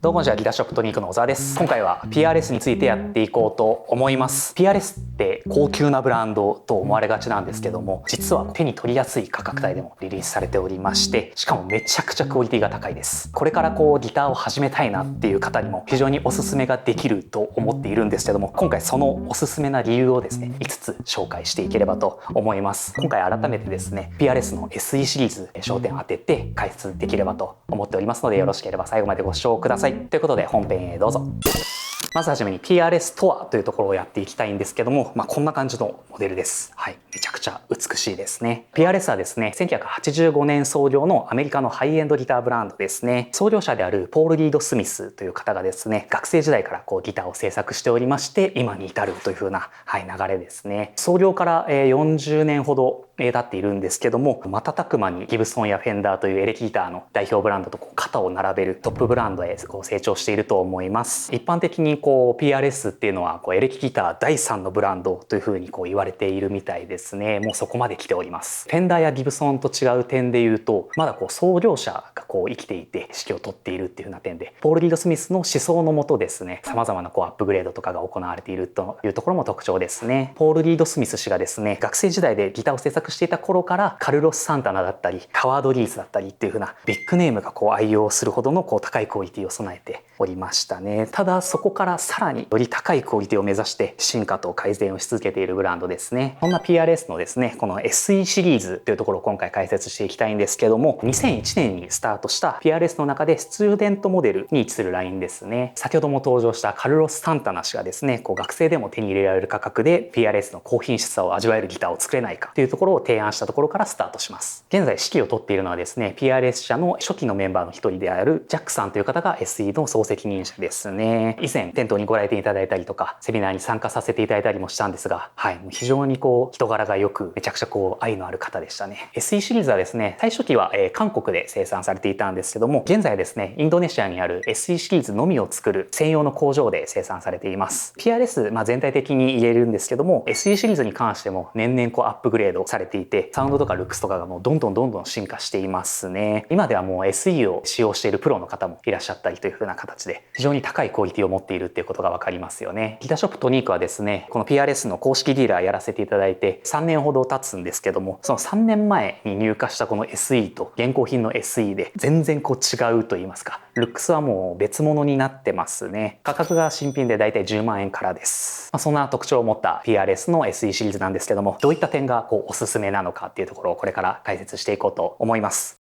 どうも、じゃあギターショップトニークの小沢です。今回は PRS についてやっていこうと思います。PRS って高級なブランドと思われがちなんですけども、実は手に取りやすい価格帯でもリリースされておりまして、しかもめちゃくちゃクオリティが高いです。これからギターを始めたいなっていう方にも非常におすすめができると思っているんですけども、今回そのおすすめな理由をですね、5つ紹介していければと思います。今回改めてですね、PRS の SE シリーズ焦点を当てて解説できればと思っておりますので、よろしければ最後までご視聴ください。ということで本編へどうぞ。まずはじめに PRS とはというところをやっていきたいんですけども、こんな感じのモデルです。はい、めちゃくちゃ美しいですね。PRS はですね、1985年創業のアメリカのハイエンドギターブランドですね。創業者であるポール・リード・スミスという方がですね、学生時代からギターを制作しておりまして、今に至るという風な、流れですね。創業から40年ほど経っているんですけども、瞬く間にギブソンやフェンダーというエレキギターの代表ブランドと肩を並べるトップブランドへ成長していると思います。一般的にPRS っていうのはエレキギター第3のブランドというふうに言われているみたいですね。もうそこまで来ております。フェンダーやギブソンと違う点で言うと、まだ創業者が生きていて指揮を執っているっていう風な点で、ポール・リード・スミスの思想のもとですね、様々なアップグレードとかが行われているというところも特徴ですね。ポール・リード・スミス氏がですね、学生時代でギターを制作していた頃からカルロス・サンタナだったりハワード・リーズだったりっていう風なビッグネームが愛用するほどの高いクオリティを備えておりましたね。ただそこからさらにより高いクオリティを目指して進化と改善をし続けているブランドですね。そんな PRS のですね、この SE シリーズというところを今回解説していきたいんですけども、2001年にスタートした PRS の中でスチューデントモデルに位置するラインですね。先ほども登場したカルロス・サンタナ氏がですね、学生でも手に入れられる価格で PRS の高品質さを味わえるギターを作れないかというところを提案したところからスタートします。現在指揮を執っているのはですね、PRS 社の初期のメンバーの一人であるジャックさんという方が SE の総責任者ですね。以前店頭にご来店いただいたりとかセミナーに参加させていただいたりもしたんですが、もう非常に人柄が良くめちゃくちゃ愛のある方でしたね。SE シリーズはですね、最初期は韓国で生産されていたんですけども、現在はですね、インドネシアにある SE シリーズのみを作る専用の工場で生産されています。PRS、全体的に言えるんですけども、SE シリーズに関しても年々アップグレードされていて、サウンドとかルックスとかがもうどんどん進化していますね。今ではもう SE を使用しているプロの方もいらっしゃったりという風な形で、非常に高いクオリティを持っているっていうことがわかりますよね。ギターショップトニークはですね、この PRS の公式ディーラーやらせていただいて3年ほど経つんですけども、その3年前に入荷したこの SE と現行品の SE で全然違うと言いますか、ルックスはもう別物になってますね。価格が新品でだいたい10万円からです。そんな特徴を持った PRS の SE シリーズなんですけども、どういった点がおすすめなのかっていうところをこれから解説していこうと思います。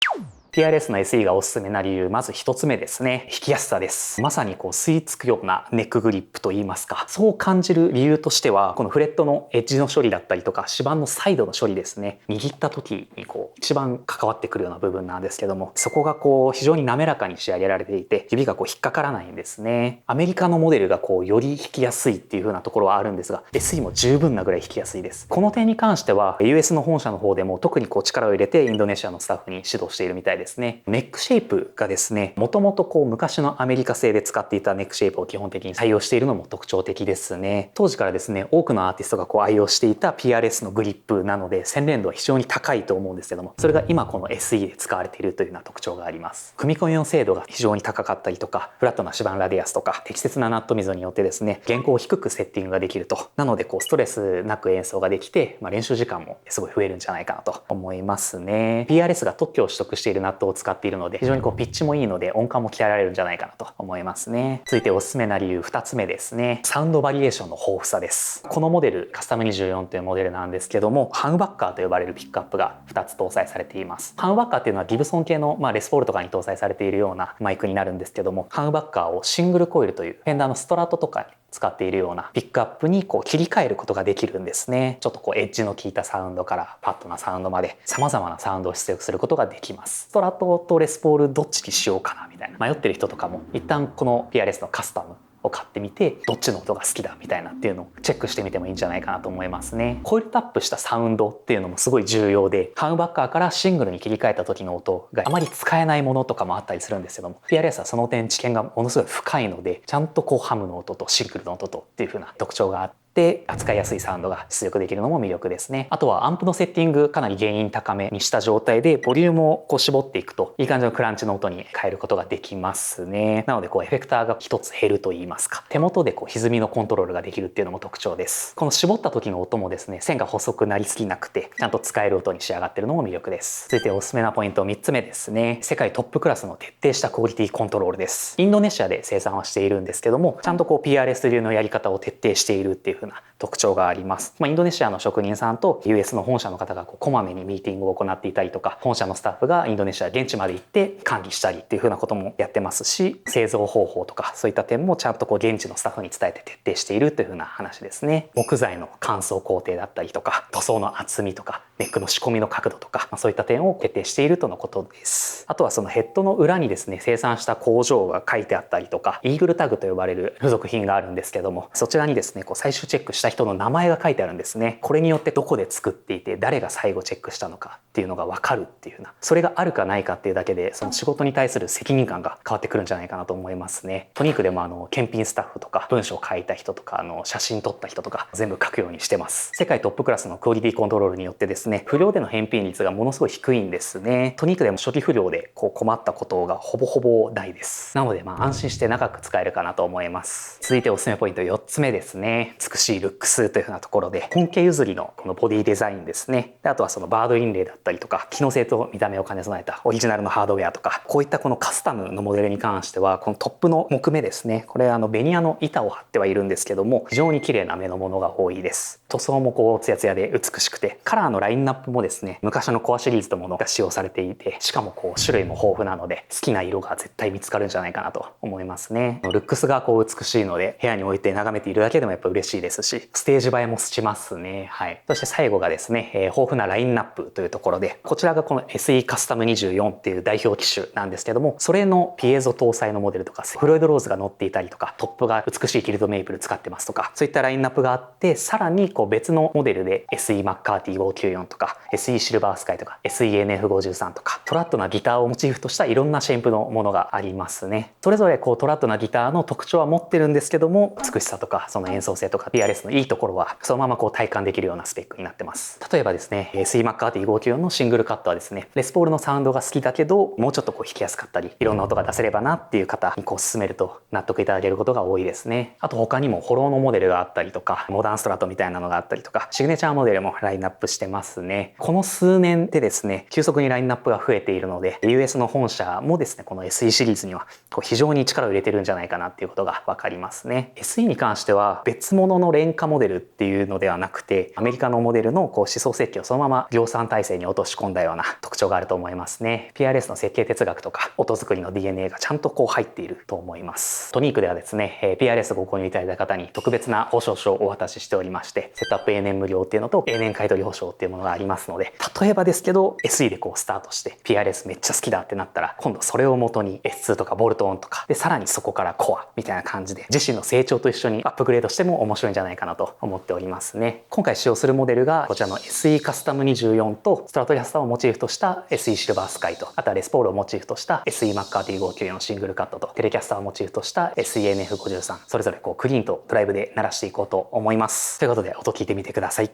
PRS の SE がおすすめな理由、まず一つ目ですね。弾きやすさです。まさに吸い付くようなネックグリップといいますか、そう感じる理由としては、このフレットのエッジの処理だったりとか、指板のサイドの処理ですね。握った時に一番関わってくるような部分なんですけども、そこが非常に滑らかに仕上げられていて、指が引っかからないんですね。アメリカのモデルがより弾きやすいっていう風なところはあるんですが、SE も十分なぐらい弾きやすいです。この点に関しては、US の本社の方でも特に力を入れてインドネシアのスタッフに指導しているみたいですね。ネックシェイプがですね、もともと昔のアメリカ製で使っていたネックシェイプを基本的に採用しているのも特徴的ですね。当時からですね、多くのアーティストが愛用していた PRS のグリップなので、洗練度は非常に高いと思うんですけども、それが今この SE で使われているというような特徴があります。組み込みの精度が非常に高かったりとか、フラットな指板ラディアスとか、適切なナット溝によってですね、弦高を低くセッティングができると。なのでストレスなく演奏ができて、練習時間もすごい増えるんじゃないかなと思いますね。PRS が特許を取得しているナットを使っているので、非常にピッチもいいので音感も鍛えられるんじゃないかなと思いますね。続いておすすめな理由2つ目ですね。サウンドバリエーションの豊富さです。このモデルカスタム24というモデルなんですけども、ハムバッカーと呼ばれるピックアップが2つ搭載されています。ハムバッカーっていうのはギブソン系のレスポールとかに搭載されているようなマイクになるんですけども、ハムバッカーをシングルコイルというフェンダーのストラトとかに使っているようなピックアップに切り替えることができるんですね。ちょっとエッジの効いたサウンドからパッドなサウンドまで様々なサウンドを出力することができます。ストラトとレスポールどっちにしようかなみたいな迷ってる人とかも一旦この PRS のカスタムを買ってみて、どっちの音が好きだみたいなっていうのをチェックしてみてもいいんじゃないかなと思いますね。コイルタップしたサウンドっていうのもすごい重要で、ハムバッカーからシングルに切り替えた時の音があまり使えないものとかもあったりするんですけども、PRS はその点知見がものすごい深いので、ちゃんとハムの音とシングルの音とっていう風な特徴があって、って扱いやすいサウンドが出力できるのも魅力ですね。あとはアンプのセッティングかなりゲイン高めにした状態でボリュームを絞っていくといい感じのクランチの音に変えることができますね。なのでエフェクターが一つ減ると言いますか、手元で歪みのコントロールができるっていうのも特徴です。この絞った時の音もですね、線が細くなりすぎなくてちゃんと使える音に仕上がってるのも魅力です。続いておすすめなポイント3つ目ですね。世界トップクラスの徹底したクオリティコントロールです。インドネシアで生産はしているんですけども、ちゃんとPRS 流のやり方を徹底しているっていう風な特徴があります。インドネシアの職人さんと US の本社の方がこまめにミーティングを行っていたりとか、本社のスタッフがインドネシア現地まで行って管理したりっていう風なこともやってますし、製造方法とかそういった点もちゃんと現地のスタッフに伝えて徹底しているという風な話ですね。木材の乾燥工程だったりとか、塗装の厚みとかネックの仕込みの角度とか、そういった点を徹底しているとのことです。あとはそのヘッドの裏にですね、生産した工場が書いてあったりとか、イーグルタグと呼ばれる付属品があるんですけども、そちらにですね、最終チェックした人の名前が書いてあるんですね。これによってどこで作っていて誰が最後チェックしたのかっていうのが分かるっていうな、それがあるかないかっていうだけでその仕事に対する責任感が変わってくるんじゃないかなと思いますね。トニークでも検品スタッフとか文章を書いた人とか写真撮った人とか全部書くようにしてます。世界トップクラスのクオリティコントロールによってですね、不良での返品率がものすごい低いんですね。トニークでも初期不良で困ったことがほぼほぼないです。なので安心して長く使えるかなと思います。続いておすすめポイント4つ目ですね。美しいルックスというふうなところで、本家譲りのこのボディデザインですね。であとはそのバードインレイだったりとか、機能性と見た目を兼ね備えたオリジナルのハードウェアとか、こういったこのカスタムのモデルに関しては、このトップの木目ですね。これベニヤの板を貼ってはいるんですけども、非常に綺麗な目のものが多いです。塗装もツヤツヤで美しくて、カラーのラインナップもですね、昔のコアシリーズのものが使用されていて、しかも種類も豊富なので、好きな色が絶対見つかるんじゃないかなと思いますね。ルックスが美しいので、部屋に置いて眺めているだけでもやっぱ嬉しいですし、ステージ映えもしますね。はい。そして最後がですね、豊富なラインナップというところで、こちらがこの SE カスタム24っていう代表機種なんですけども、それのピエゾ搭載のモデルとか、フロイドローズが乗っていたりとか、トップが美しいキルトメイプル使ってますとか、そういったラインナップがあって、さらに別のモデルで SE マッカーティ594とか、SE シルバースカイとか、SENF53 とか、トラッドなギターをモチーフとしたいろんなシェイプのものがありますね。それぞれトラッドなギターの特徴は持ってるんですけども、美しさとかその演奏性とか PRS のいいところはそのまま体感できるようなスペックになってます。例えばですね、SE マッカーティ594のシングルカットはですね、レスポールのサウンドが好きだけど、もうちょっと弾きやすかったり、いろんな音が出せればなっていう方に勧めると納得いただけることが多いですね。あと他にもホローのモデルがあったりとか、モダンストラトみたいなのがあったりとか、シグネチャーモデルもラインナップしてますね。この数年でですね、急速にラインナップが増えているので、US の本社もですね、この SE シリーズには非常に力を入れてるんじゃないかなっていうことがわかりますね。SE に関しては別物の廉価モデルっていうのではなくて、アメリカのモデルの思想設計をそのまま量産体制に落とし込んだような特徴があると思いますね。PRS の設計哲学とか音作りの DNA がちゃんと入っていると思います。トニークではですね、PRS ご購入いただいた方に特別な保証書をお渡ししておりまして、セットアップ永年無料っていうのと永年買取保証っていうものがありますので、例えばですけど SE でスタートして PRS めっちゃ好きだってなったら、今度それを元に S2 とかボルトオンとかで、さらにそこからコアみたいな感じで自身の成長と一緒にアップグレードしても面白いんじゃないかなと思っておりますね。今回使用するモデルがこちらの SE カスタム24とストラトリャスターをモチーフとした SE シルバースカイと、あとはレスポールをモチーフとした SE マッカーティ594シングルカットと、テレキャスターをモチーフとした SENF53、それぞれクリーンとドライブで鳴らしていこうと思います。ということで音聞いてみてください。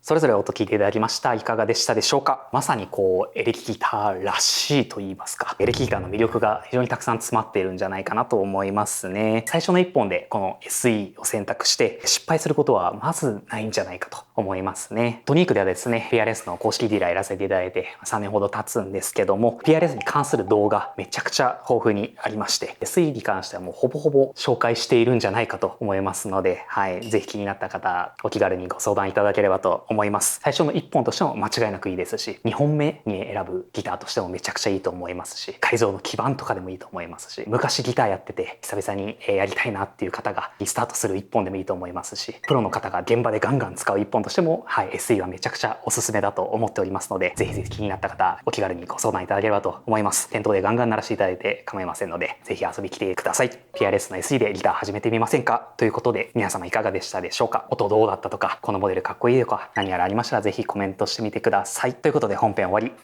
それぞれ音聞いていただきました。いかがでしたでしょうか。まさにエレキギターらしいと言いますか、エレキギターの魅力が非常にたくさん詰まっているんじゃないかなと思いますね。最初の一本でこの SE を選択して失敗することはまずないんじゃないかと思いますね。トニークではですね、PRS の公式ディーラーやらせていただいて3年ほど経つんですけども、PRS に関する動画めちゃくちゃ豊富にありまして、SE に関してはもうほぼほぼ紹介しているんじゃないかと思いますので、ぜひ気になった方お気軽にご相談いただければと思います。最初の1本としても間違いなくいいですし、2本目に選ぶギターとしてもめちゃくちゃいいと思いますし、改造の基盤とかでもいいと思いますし、昔ギターやってて久々にやりたいなっていう方がリスタートする1本でもいいと思いますし、プロの方が現場でガンガン使う1本としても、SE はめちゃくちゃおすすめだと思っておりますので、ぜひぜひ気になった方お気軽にご相談いただければと思います。店頭でガンガン鳴らしていただいて構いませんので、ぜひ遊びに来てください。PRS の SE でギター始めてみませんかということで、皆様いかがでしたでしょうか。音どうだったとか、このモデルかっこいいとか何やらありましたらぜひコメントしてみてください。ということで本編終わり。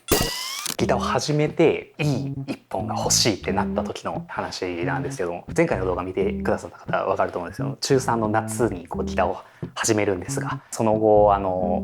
ギターを始めていい一本が欲しいってなった時の話なんですけども、前回の動画見てくださった方は分かると思うんですけど、中3の夏にギターを始めるんですが、その後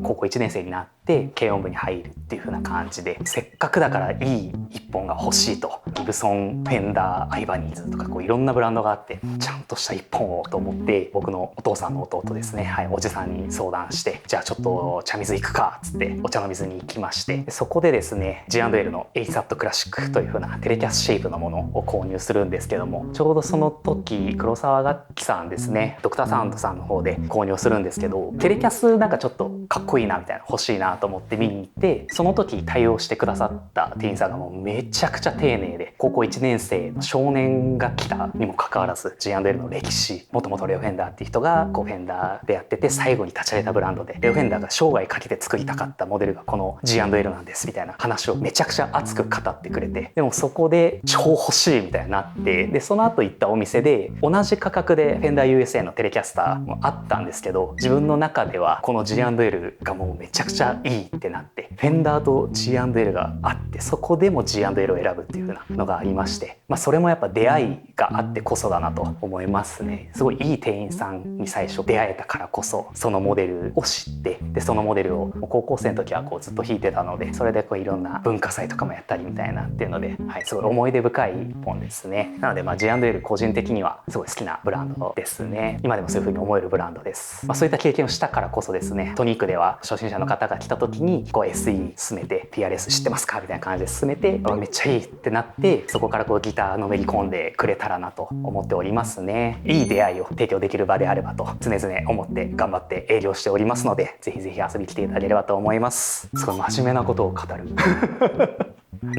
高校1年生になって軽音部に入るっていう風な感じで、せっかくだからいい一本が欲しいと、ギブソン、フェンダー、アイバニーズとかいろんなブランドがあって、ちゃんとした一本をと思って、僕のお父さんの弟ですね、おじさんに相談して、じゃあちょっと茶水行くかっつってお茶の水に行きまして、そこでですね G&L の ASAT クラシックという風なテレキャスシェイプのものを購入するんですけども、ちょうどその時黒沢楽器さんですね、ドクターサウンドさんの方で購入するんですけど、テレキャスなんかちょっとかっこいいなみたいな、欲しいなと思って見に行って、その時対応してくださった店員さんがもうめちゃくちゃ丁寧で、高校1年生の少年が来たにもかかわらず G&L の歴史、もともとレオフェンダーっていう人がフェンダーでやってて最後に立ち上げたブランドで、レオフェンダーが生涯かけて作りたかったモデルがこの G&L なんですみたいな話をめちゃくちゃ熱く語ってくれて、でもそこで超欲しいみたいになって、でその後行ったお店で同じ価格でフェンダー USA のテレキャスターもあったんですけど、自分の中ではこの G&L がもうめちゃくちゃいいってなって、フェンダーと G&L があって、そこでも G&L を選ぶっていう風なのがありまして、それもやっぱ出会いがあってこそだなと思いますね。すごいいい店員さんに最初出会えたからこそ、そのモデルを知って、でそのモデルを高校生の時はずっと弾いてたので、それでいろんな文化祭とかもやったりみたいなっていうので、すごい思い出深い一本ですね。なのでG&L 個人的にはすごい好きなブランドですね。今でもそういう風に思えるブランドです。そういった経験をしたからこそですね、トニークでは初心者の方が来た時にSE 進めて PRS 知ってますかみたいな感じで進めて、めっちゃいいってなって、そこからギターのめり込んでくれたらなと思っておりますね。いい出会いを提供できる場であればと常々思って頑張って営業しておりますので、ぜひぜひ遊びに来ていただければと思います。すごい真面目なことを語る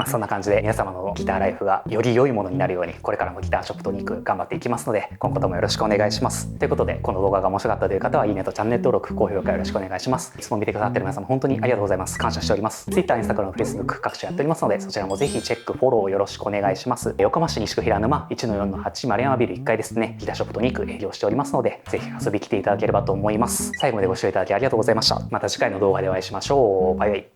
そんな感じで皆様のギターライフがより良いものになるように、これからもギターショップトニーク頑張っていきますので、今後ともよろしくお願いします。ということで、この動画が面白かったという方はいいねとチャンネル登録、高評価よろしくお願いします。いつも見てくださっている皆様本当にありがとうございます。感謝しております。Twitter、Instagram、Facebook 各種やっておりますので、そちらもぜひチェック、フォローよろしくお願いします。横浜市西区平沼 1-4-8 丸山ビル1階ですね、ギターショップトニーク営業しておりますので、ぜひ遊びに来ていただければと思います。最後までご視聴いただきありがとうございました。また次回の動画でお会いしましょう。バイバイ。